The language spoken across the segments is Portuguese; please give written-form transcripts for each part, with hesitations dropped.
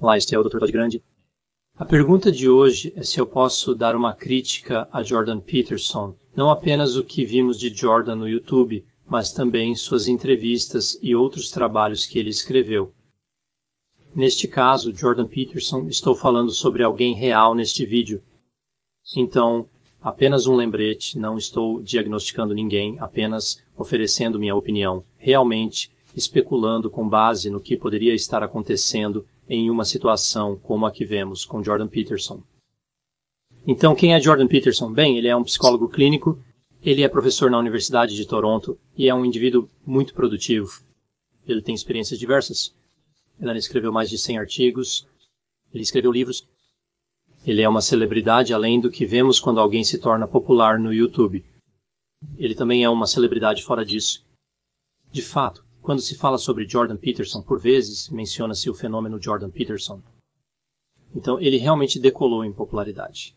Olá, este é o Dr. Todd Grande. A pergunta de hoje é se eu posso dar uma crítica a Jordan Peterson, não apenas o que vimos de Jordan no YouTube, mas também suas entrevistas e outros trabalhos que ele escreveu. Neste caso, Jordan Peterson, estou falando sobre alguém real neste vídeo. Então, apenas um lembrete, não estou diagnosticando ninguém, apenas oferecendo minha opinião, realmente especulando com base no que poderia estar acontecendo em uma situação como a que vemos com Jordan Peterson. Então, quem é Jordan Peterson? Bem, ele é um psicólogo clínico, ele é professor na Universidade de Toronto e é um indivíduo muito produtivo. Ele tem experiências diversas. Ele escreveu mais de 100 artigos, ele escreveu livros. Ele é uma celebridade além do que vemos quando alguém se torna popular no YouTube. Ele também é uma celebridade fora disso. De fato, quando se fala sobre Jordan Peterson, por vezes menciona-se o fenômeno Jordan Peterson. Então, ele realmente decolou em popularidade.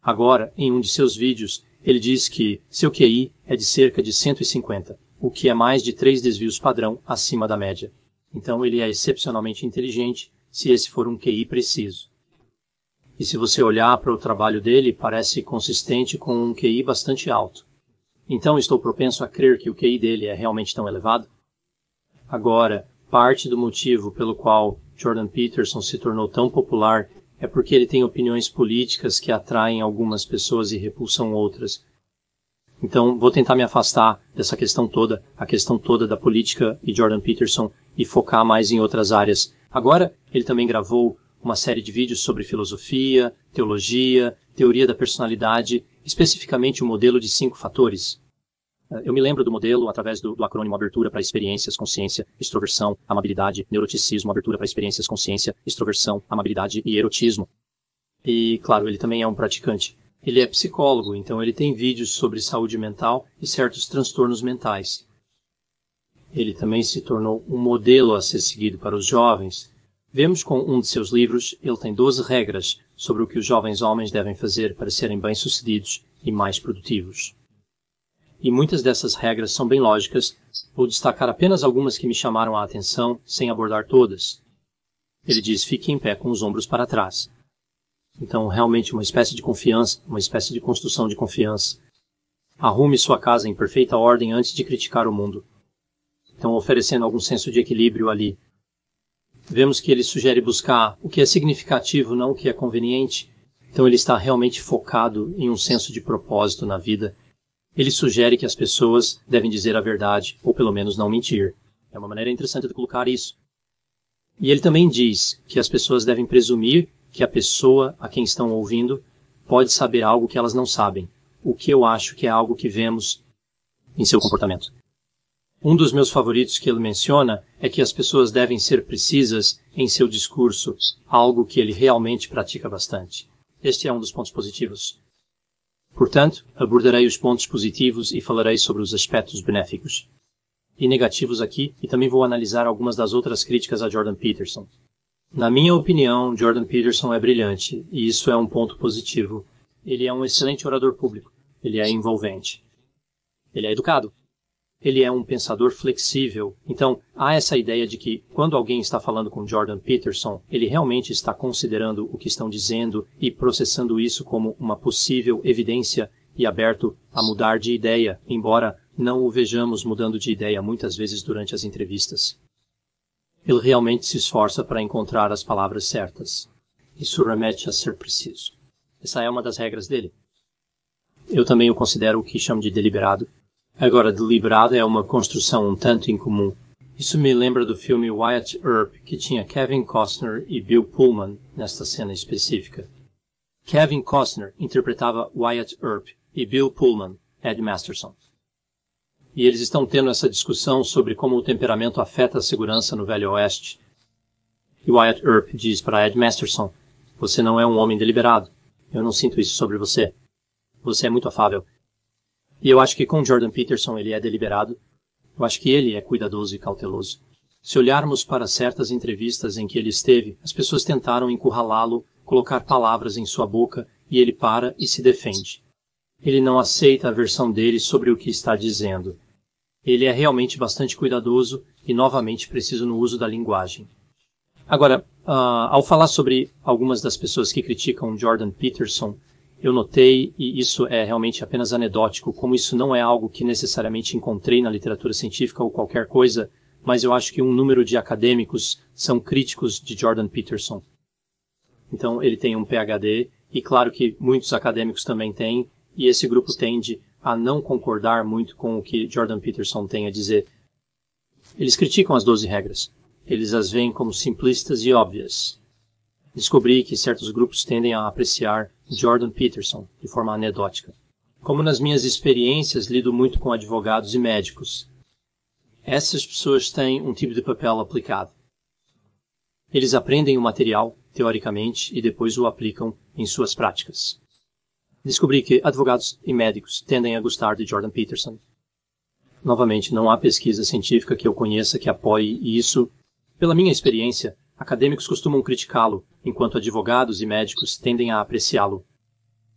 Agora, em um de seus vídeos, ele diz que seu QI é de cerca de 150, o que é mais de 3 desvios padrão acima da média. Então, ele é excepcionalmente inteligente, se esse for um QI preciso. E se você olhar para o trabalho dele, parece consistente com um QI bastante alto. Então, estou propenso a crer que o QI dele é realmente tão elevado? Agora, parte do motivo pelo qual Jordan Peterson se tornou tão popular é porque ele tem opiniões políticas que atraem algumas pessoas e repulsam outras. Então, vou tentar me afastar dessa questão toda, a questão toda da política e Jordan Peterson, e focar mais em outras áreas. Agora, ele também gravou uma série de vídeos sobre filosofia, teologia, teoria da personalidade, especificamente o modelo de 5 fatores. Eu me lembro do modelo através do acrônimo abertura para experiências, consciência, extroversão, amabilidade, neuroticismo, abertura para experiências, consciência, extroversão, amabilidade e erotismo. E, claro, ele também é um praticante. Ele é psicólogo, então ele tem vídeos sobre saúde mental e certos transtornos mentais. Ele também se tornou um modelo a ser seguido para os jovens. Vemos com um de seus livros, ele tem 12 regras sobre o que os jovens homens devem fazer para serem bem-sucedidos e mais produtivos. E muitas dessas regras são bem lógicas, vou destacar apenas algumas que me chamaram a atenção, sem abordar todas. Ele diz, fique em pé com os ombros para trás. Então, realmente uma espécie de confiança, uma espécie de construção de confiança. Arrume sua casa em perfeita ordem antes de criticar o mundo. Então, oferecendo algum senso de equilíbrio ali. Vemos que ele sugere buscar o que é significativo, não o que é conveniente. Então, ele está realmente focado em um senso de propósito na vida. Ele sugere que as pessoas devem dizer a verdade, ou pelo menos não mentir. É uma maneira interessante de colocar isso. E ele também diz que as pessoas devem presumir que a pessoa a quem estão ouvindo pode saber algo que elas não sabem, o que eu acho que é algo que vemos em seu comportamento. Um dos meus favoritos que ele menciona é que as pessoas devem ser precisas em seu discurso, algo que ele realmente pratica bastante. Este é um dos pontos positivos. Portanto, abordarei os pontos positivos e falarei sobre os aspectos benéficos e negativos aqui, e também vou analisar algumas das outras críticas a Jordan Peterson. Na minha opinião, Jordan Peterson é brilhante, e isso é um ponto positivo. Ele é um excelente orador público. Ele é envolvente. Ele é educado. Ele é um pensador flexível. Então, há essa ideia de que, quando alguém está falando com Jordan Peterson, ele realmente está considerando o que estão dizendo e processando isso como uma possível evidência e aberto a mudar de ideia, embora não o vejamos mudando de ideia muitas vezes durante as entrevistas. Ele realmente se esforça para encontrar as palavras certas. Isso remete a ser preciso. Essa é uma das regras dele. Eu também o considero o que chamo de deliberado. Agora, deliberado é uma construção um tanto incomum. Isso me lembra do filme Wyatt Earp, que tinha Kevin Costner e Bill Pullman nesta cena específica. Kevin Costner interpretava Wyatt Earp e Bill Pullman, Ed Masterson. E eles estão tendo essa discussão sobre como o temperamento afeta a segurança no Velho Oeste. E Wyatt Earp diz para Ed Masterson, você não é um homem deliberado. Eu não sinto isso sobre você. Você é muito afável. E eu acho que com Jordan Peterson ele é deliberado. Eu acho que ele é cuidadoso e cauteloso. Se olharmos para certas entrevistas em que ele esteve, as pessoas tentaram encurralá-lo, colocar palavras em sua boca, e ele para e se defende. Ele não aceita a versão dele sobre o que está dizendo. Ele é realmente bastante cuidadoso e novamente preciso no uso da linguagem. Agora, Ao falar sobre algumas das pessoas que criticam Jordan Peterson, eu notei, e isso é realmente apenas anedótico, como isso não é algo que necessariamente encontrei na literatura científica ou qualquer coisa, mas eu acho que um número de acadêmicos são críticos de Jordan Peterson. Então ele tem um PhD, e claro que muitos acadêmicos também têm, e esse grupo tende a não concordar muito com o que Jordan Peterson tem a dizer. Eles criticam as 12 regras. Eles as veem como simplistas e óbvias. Descobri que certos grupos tendem a apreciar Jordan Peterson de forma anedótica. Como nas minhas experiências lido muito com advogados e médicos, essas pessoas têm um tipo de papel aplicado. Eles aprendem o material, teoricamente, e depois o aplicam em suas práticas. Descobri que advogados e médicos tendem a gostar de Jordan Peterson. Novamente, não há pesquisa científica que eu conheça que apoie isso. Pela minha experiência, acadêmicos costumam criticá-lo, enquanto advogados e médicos tendem a apreciá-lo.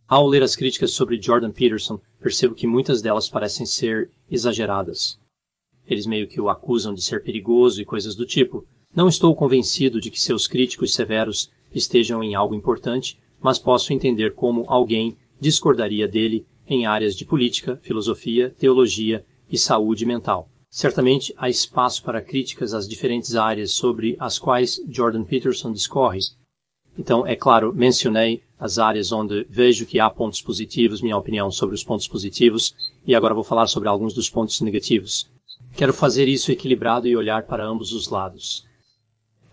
Ao ler as críticas sobre Jordan Peterson, percebo que muitas delas parecem ser exageradas. Eles meio que o acusam de ser perigoso e coisas do tipo. Não estou convencido de que seus críticos severos estejam em algo importante, mas posso entender como alguém discordaria dele em áreas de política, filosofia, teologia e saúde mental. Certamente há espaço para críticas às diferentes áreas sobre as quais Jordan Peterson discorre. Então, é claro, mencionei as áreas onde vejo que há pontos positivos, minha opinião sobre os pontos positivos, e agora vou falar sobre alguns dos pontos negativos. Quero fazer isso equilibrado e olhar para ambos os lados.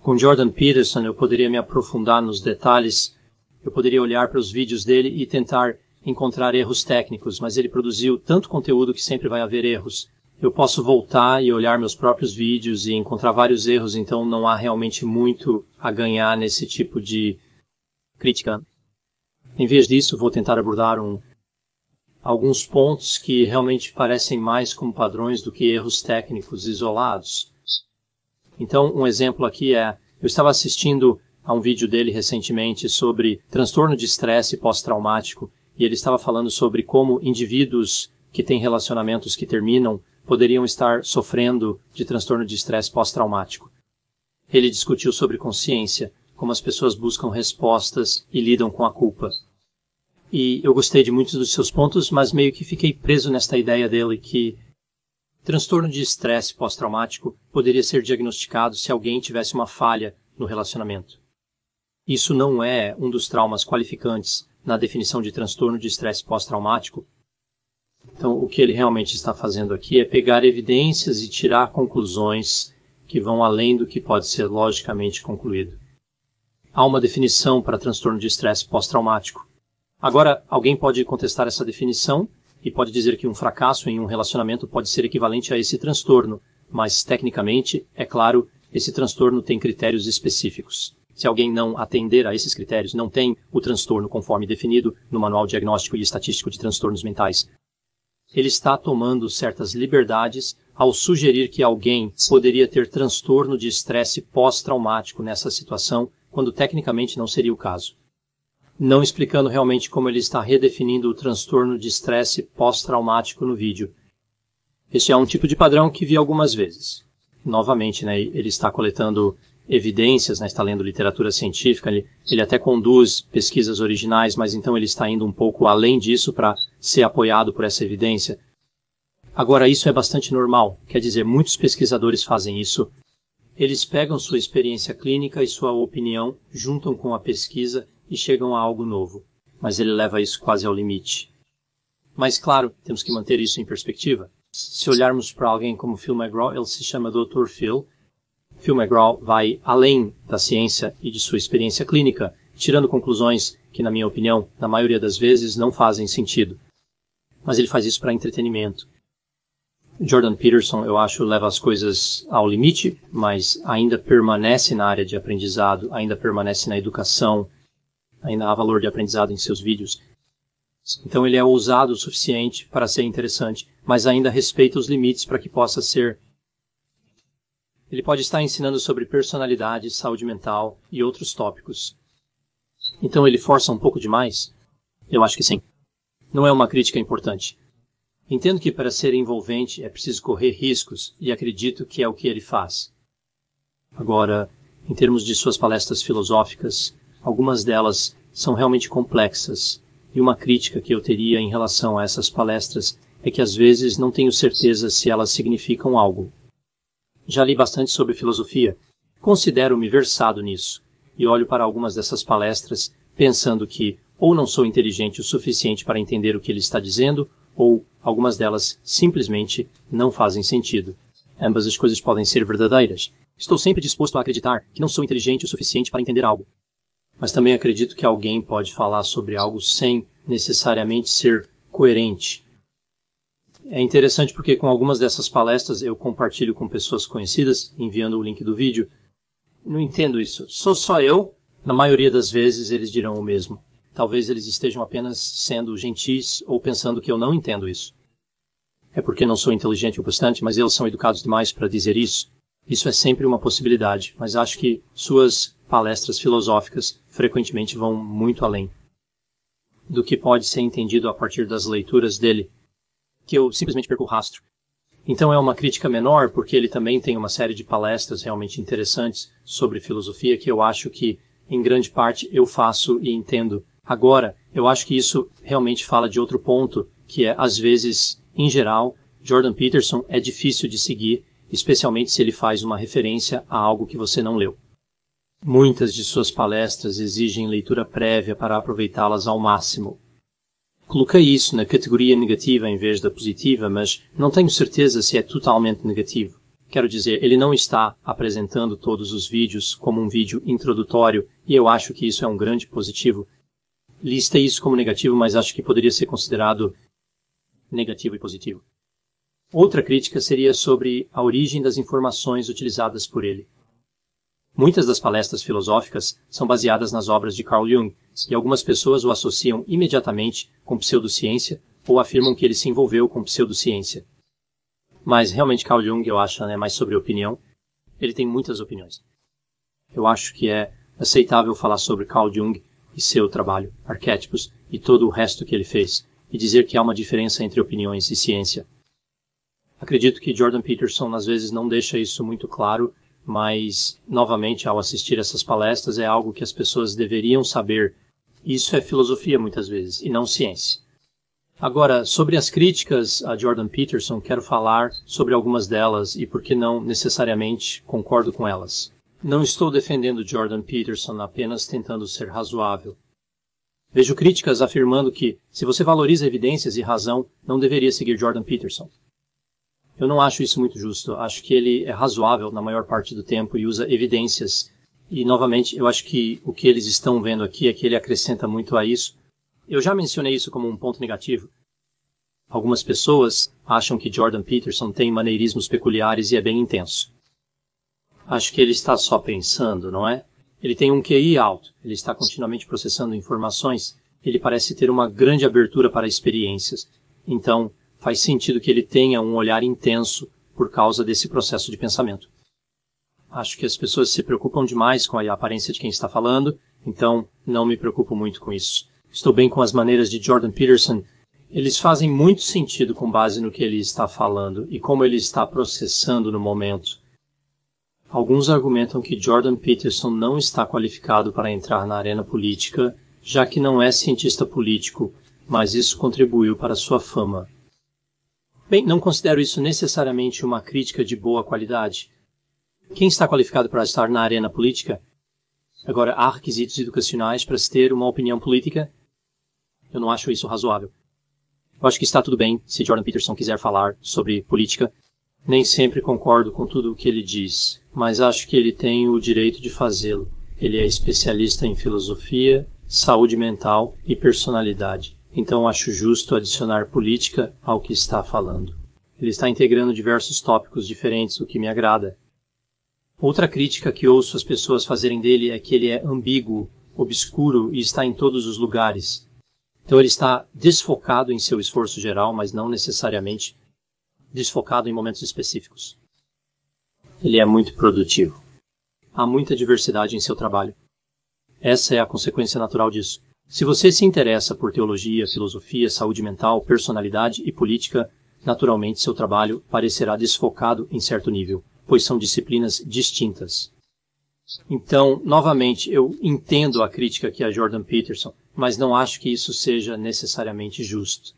Com Jordan Peterson eu poderia me aprofundar nos detalhes, eu poderia olhar para os vídeos dele e tentar encontrar erros técnicos, mas ele produziu tanto conteúdo que sempre vai haver erros. Eu posso voltar e olhar meus próprios vídeos e encontrar vários erros, então não há realmente muito a ganhar nesse tipo de crítica. Em vez disso, vou tentar abordar alguns pontos que realmente parecem mais como padrões do que erros técnicos isolados. Então, um exemplo aqui é, eu estava assistindo a um vídeo dele recentemente sobre transtorno de estresse pós-traumático, e ele estava falando sobre como indivíduos que têm relacionamentos que terminam poderiam estar sofrendo de transtorno de estresse pós-traumático. Ele discutiu sobre consciência, como as pessoas buscam respostas e lidam com a culpa. E eu gostei de muitos dos seus pontos, mas meio que fiquei preso nesta ideia dele que transtorno de estresse pós-traumático poderia ser diagnosticado se alguém tivesse uma falha no relacionamento. Isso não é um dos traumas qualificantes na definição de transtorno de estresse pós-traumático. Então, o que ele realmente está fazendo aqui é pegar evidências e tirar conclusões que vão além do que pode ser logicamente concluído. Há uma definição para transtorno de estresse pós-traumático. Agora, alguém pode contestar essa definição e pode dizer que um fracasso em um relacionamento pode ser equivalente a esse transtorno, mas, tecnicamente, é claro, esse transtorno tem critérios específicos. Se alguém não atender a esses critérios, não tem o transtorno conforme definido no Manual Diagnóstico e Estatístico de Transtornos Mentais. Ele está tomando certas liberdades ao sugerir que alguém poderia ter transtorno de estresse pós-traumático nessa situação, quando tecnicamente não seria o caso. Não explicando realmente como ele está redefinindo o transtorno de estresse pós-traumático no vídeo. Este é um tipo de padrão que vi algumas vezes. Novamente, ele está coletando evidências, está lendo literatura científica, ele até conduz pesquisas originais, mas então ele está indo um pouco além disso para ser apoiado por essa evidência. Agora, isso é bastante normal, quer dizer, muitos pesquisadores fazem isso. Eles pegam sua experiência clínica e sua opinião, juntam com a pesquisa e chegam a algo novo, mas ele leva isso quase ao limite. Mas, claro, temos que manter isso em perspectiva. Se olharmos para alguém como Phil McGraw, ele se chama Dr. Phil. Phil McGraw vai além da ciência e de sua experiência clínica, tirando conclusões que, na minha opinião, na maioria das vezes não fazem sentido. Mas ele faz isso para entretenimento. Jordan Peterson, eu acho, leva as coisas ao limite, mas ainda permanece na área de aprendizado, ainda permanece na educação, ainda há valor de aprendizado em seus vídeos. Então ele é ousado o suficiente para ser interessante, mas ainda respeita os limites para que possa ser. Ele pode estar ensinando sobre personalidade, saúde mental e outros tópicos. Então ele força um pouco demais? Eu acho que sim. Não é uma crítica importante. Entendo que para ser envolvente é preciso correr riscos e acredito que é o que ele faz. Agora, em termos de suas palestras filosóficas, algumas delas são realmente complexas, e uma crítica que eu teria em relação a essas palestras é que às vezes não tenho certeza se elas significam algo. Já li bastante sobre filosofia, considero-me versado nisso, e olho para algumas dessas palestras pensando que ou não sou inteligente o suficiente para entender o que ele está dizendo, ou algumas delas simplesmente não fazem sentido. Ambas as coisas podem ser verdadeiras. Estou sempre disposto a acreditar que não sou inteligente o suficiente para entender algo. Mas também acredito que alguém pode falar sobre algo sem necessariamente ser coerente. É interessante porque com algumas dessas palestras eu compartilho com pessoas conhecidas, enviando o link do vídeo. Não entendo isso. Sou só eu? Na maioria das vezes eles dirão o mesmo. Talvez eles estejam apenas sendo gentis ou pensando que eu não entendo isso. É porque não sou inteligente o bastante, mas eles são educados demais para dizer isso. Isso é sempre uma possibilidade, mas acho que suas palestras filosóficas frequentemente vão muito além do que pode ser entendido a partir das leituras dele, que eu simplesmente perco o rastro. Então é uma crítica menor, porque ele também tem uma série de palestras realmente interessantes sobre filosofia que eu acho que, em grande parte, eu faço e entendo. Agora, eu acho que isso realmente fala de outro ponto, que é, às vezes, em geral, Jordan Peterson é difícil de seguir, especialmente se ele faz uma referência a algo que você não leu. Muitas de suas palestras exigem leitura prévia para aproveitá-las ao máximo. Coloquei isso na categoria negativa em vez da positiva, mas não tenho certeza se é totalmente negativo. Quero dizer, ele não está apresentando todos os vídeos como um vídeo introdutório, e eu acho que isso é um grande positivo. Listei isso como negativo, mas acho que poderia ser considerado negativo e positivo. Outra crítica seria sobre a origem das informações utilizadas por ele. Muitas das palestras filosóficas são baseadas nas obras de Carl Jung, e algumas pessoas o associam imediatamente com pseudociência ou afirmam que ele se envolveu com pseudociência. Mas realmente Carl Jung, eu acho, é mais sobre opinião. Ele tem muitas opiniões. Eu acho que é aceitável falar sobre Carl Jung e seu trabalho, arquétipos e todo o resto que ele fez, e dizer que há uma diferença entre opiniões e ciência. Acredito que Jordan Peterson às vezes não deixa isso muito claro, mas, novamente, ao assistir essas palestras, é algo que as pessoas deveriam saber. Isso é filosofia muitas vezes, e não ciência. Agora, sobre as críticas a Jordan Peterson, quero falar sobre algumas delas e por que não necessariamente concordo com elas. Não estou defendendo Jordan Peterson, apenas tentando ser razoável. Vejo críticas afirmando que, se você valoriza evidências e razão, não deveria seguir Jordan Peterson. Eu não acho isso muito justo. Acho que ele é razoável na maior parte do tempo e usa evidências. E, novamente, eu acho que o que eles estão vendo aqui é que ele acrescenta muito a isso. Eu já mencionei isso como um ponto negativo. Algumas pessoas acham que Jordan Peterson tem maneirismos peculiares e é bem intenso. Acho que ele está só pensando, não é? Ele tem um QI alto, ele está continuamente processando informações, ele parece ter uma grande abertura para experiências. Então, faz sentido que ele tenha um olhar intenso por causa desse processo de pensamento. Acho que as pessoas se preocupam demais com a aparência de quem está falando, então não me preocupo muito com isso. Estou bem com as maneiras de Jordan Peterson. Eles fazem muito sentido com base no que ele está falando e como ele está processando no momento. Alguns argumentam que Jordan Peterson não está qualificado para entrar na arena política, já que não é cientista político, mas isso contribuiu para sua fama. Bem, não considero isso necessariamente uma crítica de boa qualidade. Quem está qualificado para estar na arena política? Agora, há requisitos educacionais para se ter uma opinião política? Eu não acho isso razoável. Eu acho que está tudo bem se Jordan Peterson quiser falar sobre política. Nem sempre concordo com tudo o que ele diz, mas acho que ele tem o direito de fazê-lo. Ele é especialista em filosofia, saúde mental e personalidade. Então acho justo adicionar política ao que está falando. Ele está integrando diversos tópicos diferentes, o que me agrada. Outra crítica que ouço as pessoas fazerem dele é que ele é ambíguo, obscuro e está em todos os lugares. Então ele está desfocado em seu esforço geral, mas não necessariamente desfocado em momentos específicos. Ele é muito produtivo. Há muita diversidade em seu trabalho. Essa é a consequência natural disso. Se você se interessa por teologia, filosofia, saúde mental, personalidade e política, naturalmente seu trabalho parecerá desfocado em certo nível, pois são disciplinas distintas. Então, novamente, eu entendo a crítica aqui a Jordan Peterson, mas não acho que isso seja necessariamente justo.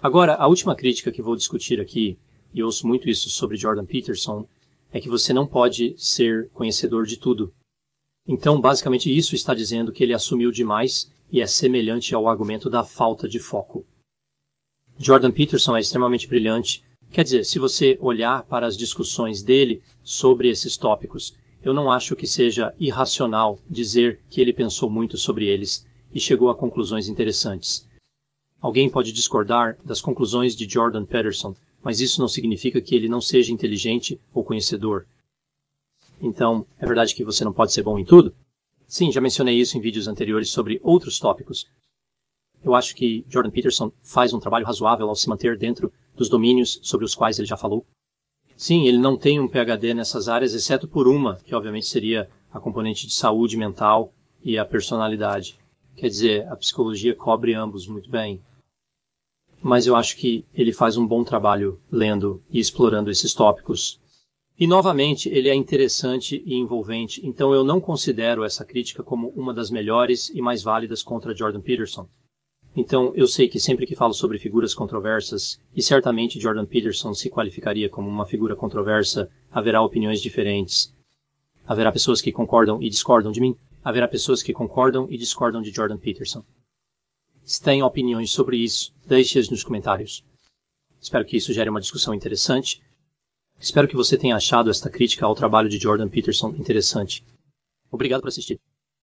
Agora, a última crítica que vou discutir aqui, e ouço muito isso sobre Jordan Peterson, é que você não pode ser conhecedor de tudo. Então, basicamente, isso está dizendo que ele assumiu demais e é semelhante ao argumento da falta de foco. Jordan Peterson é extremamente brilhante. Quer dizer, se você olhar para as discussões dele sobre esses tópicos, eu não acho que seja irracional dizer que ele pensou muito sobre eles e chegou a conclusões interessantes. Alguém pode discordar das conclusões de Jordan Peterson, mas isso não significa que ele não seja inteligente ou conhecedor. Então, é verdade que você não pode ser bom em tudo? Sim, já mencionei isso em vídeos anteriores sobre outros tópicos. Eu acho que Jordan Peterson faz um trabalho razoável ao se manter dentro dos domínios sobre os quais ele já falou. Sim, ele não tem um PhD nessas áreas, exceto por uma, que obviamente seria a componente de saúde mental e a personalidade. Quer dizer, a psicologia cobre ambos muito bem. Mas eu acho que ele faz um bom trabalho lendo e explorando esses tópicos. E, novamente, ele é interessante e envolvente, então eu não considero essa crítica como uma das melhores e mais válidas contra Jordan Peterson. Então, eu sei que sempre que falo sobre figuras controversas, e certamente Jordan Peterson se qualificaria como uma figura controversa, haverá opiniões diferentes. Haverá pessoas que concordam e discordam de mim. Haverá pessoas que concordam e discordam de Jordan Peterson. Se tem opiniões sobre isso, deixe-as nos comentários. Espero que isso gere uma discussão interessante. Espero que você tenha achado esta crítica ao trabalho de Jordan Peterson interessante. Obrigado por assistir.